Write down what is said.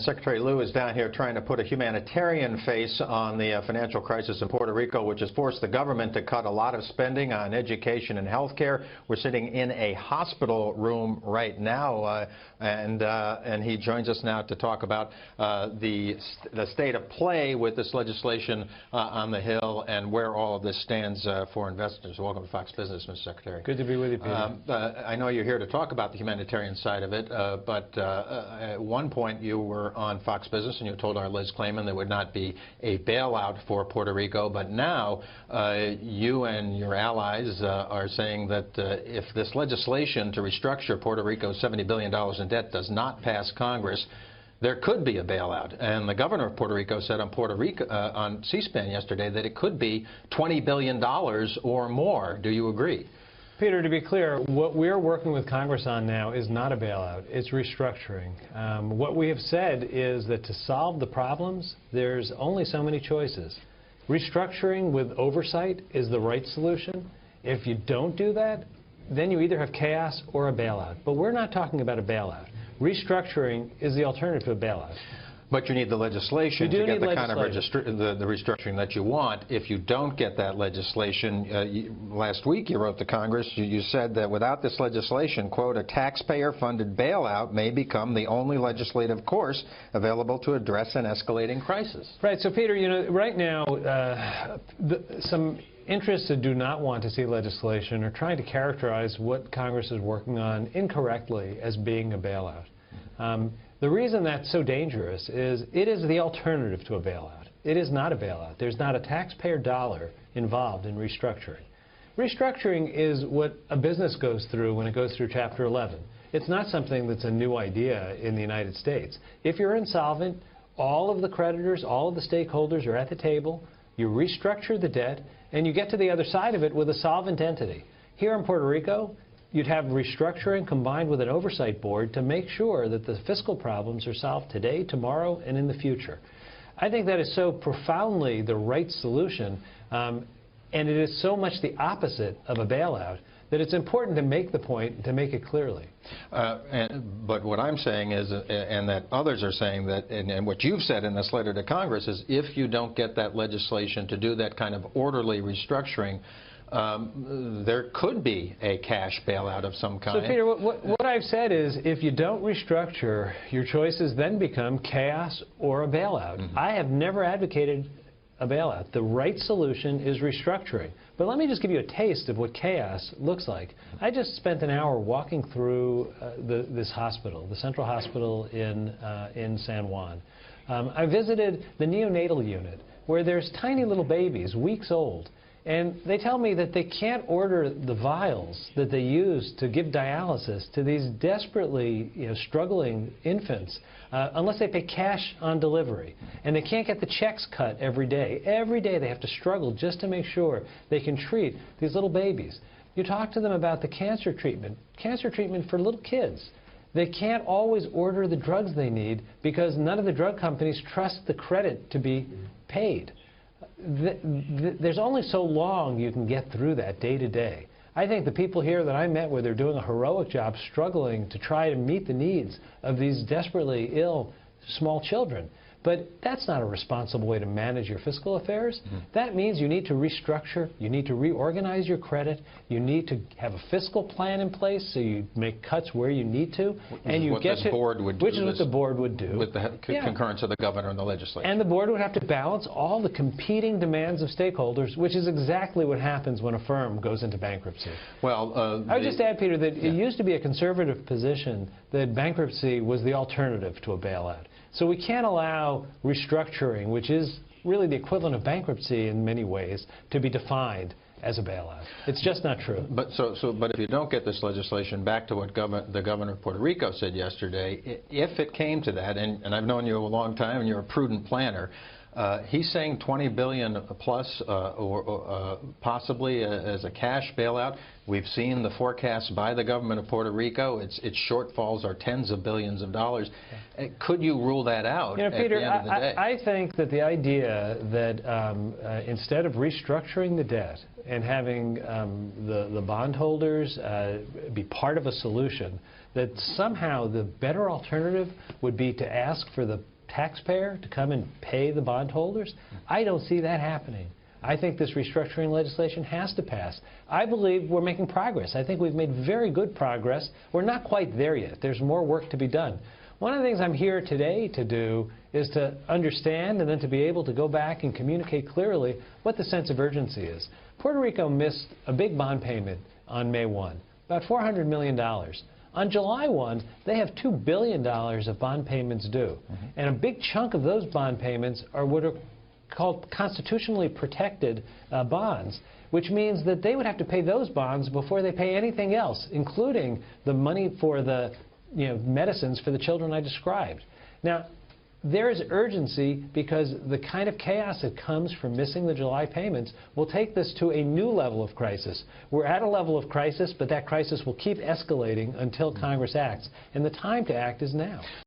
Secretary Lew is down here trying to put a humanitarian face on the financial crisis in Puerto Rico, which has forced the government to cut a lot of spending on education and health care. We're sitting in a hospital room right now, and he joins us now to talk about the state of play with this legislation on the Hill and where all of this stands for investors. Welcome to Fox Business, Mr. Secretary. Good to be with you, Peter. I know you're here to talk about the humanitarian side of it, but at one point you were on Fox Business and you told our Liz Clayman there would not be a bailout for Puerto Rico, but now you and your allies are saying that if this legislation to restructure Puerto Rico's $70 billion in debt does not pass Congress, there could be a bailout. And the governor of Puerto Rico said on C-SPAN yesterday that it could be $20 billion or more. Do you agree? Peter, to be clear, what we're working with Congress on now is not a bailout, it's restructuring. What we have said is that to solve the problems, there's only so many choices. Restructuring with oversight is the right solution. If you don't do that, then you either have chaos or a bailout. But we're not talking about a bailout. Restructuring is the alternative to a bailout. But you need the legislation to get the kind of the restructuring that you want. If you don't get that legislation, last week you wrote to Congress, you said that without this legislation, quote, a taxpayer-funded bailout may become the only legislative course available to address an escalating crisis. Right. So, Peter, you know, right now, some interests that do not want to see legislation are trying to characterize what Congress is working on incorrectly as being a bailout. The reason that's so dangerous is it is the alternative to a bailout. It is not a bailout. There's not a taxpayer dollar involved in restructuring. Restructuring is what a business goes through when it goes through Chapter 11. It's not something that's a new idea in the United States. If you're insolvent, all of the creditors, all of the stakeholders are at the table, you restructure the debt, and you get to the other side of it with a solvent entity. Here in Puerto Rico, you'd have restructuring combined with an oversight board to make sure that the fiscal problems are solved today, tomorrow, and in the future. I think that is so profoundly the right solution, and it is so much the opposite of a bailout that it's important to make the point, to make it clearly. But what I'm saying is, and that others are saying, that, and what you've said in this letter to Congress is, if you don't get that legislation to do that kind of orderly restructuring, there could be a cash bailout of some kind. So, Peter, what I've said is if you don't restructure, your choices then become chaos or a bailout. Mm-hmm. I have never advocated a bailout. The right solution is restructuring. But let me just give you a taste of what chaos looks like. I just spent an hour walking through this hospital, the Central Hospital in San Juan. I visited the neonatal unit, where there's tiny little babies, weeks old. And they tell me that they can't order the vials that they use to give dialysis to these desperately, struggling infants unless they pay cash on delivery. And they can't get the checks cut every day. Every day they have to struggle just to make sure they can treat these little babies. You talk to them about the cancer treatment for little kids. They can't always order the drugs they need because none of the drug companies trust the credit to be paid. There's only so long you can get through that day to day. I think the people here that I met where they're doing a heroic job struggling to try to meet the needs of these desperately ill small children. But that's not a responsible way to manage your fiscal affairs. Mm-hmm. That means you need to restructure, you need to reorganize your credit, you need to have a fiscal plan in place so you make cuts where you need to, and you get to which is what the board would do with the concurrence of the governor and the legislature. And the board would have to balance all the competing demands of stakeholders, which is exactly what happens when a firm goes into bankruptcy. Well, I would just add, Peter, that it used to be a conservative position that bankruptcy was the alternative to a bailout. So we can't allow restructuring, which is really the equivalent of bankruptcy in many ways, to be defined as a bailout. It's just not true. But if you don't get this legislation, back to what the governor of Puerto Rico said yesterday, if it came to that, and I've known you a long time and you're a prudent planner, he's saying $20 billion plus, or possibly as a cash bailout. We've seen the forecast by the government of Puerto Rico. Its shortfalls are tens of billions of dollars. Could you rule that out Peter, at the end of the day? I think that the idea that instead of restructuring the debt and having the bondholders be part of a solution, that somehow the better alternative would be to ask for the taxpayer to come and pay the bondholders. I don't see that happening. I think this restructuring legislation has to pass. I believe we're making progress. I think we've made very good progress. We're not quite there yet. There's more work to be done. One of the things I'm here today to do is to understand and then to be able to go back and communicate clearly what the sense of urgency is. Puerto Rico missed a big bond payment on May 1, about $400 million. On July 1, they have $2 billion of bond payments due. And a big chunk of those bond payments are what are called constitutionally protected bonds, which means that they would have to pay those bonds before they pay anything else, including the money for the medicines for the children I described. Now, there is urgency because the kind of chaos that comes from missing the July payments will take this to a new level of crisis. We're at a level of crisis, but that crisis will keep escalating until Congress acts, and the time to act is now.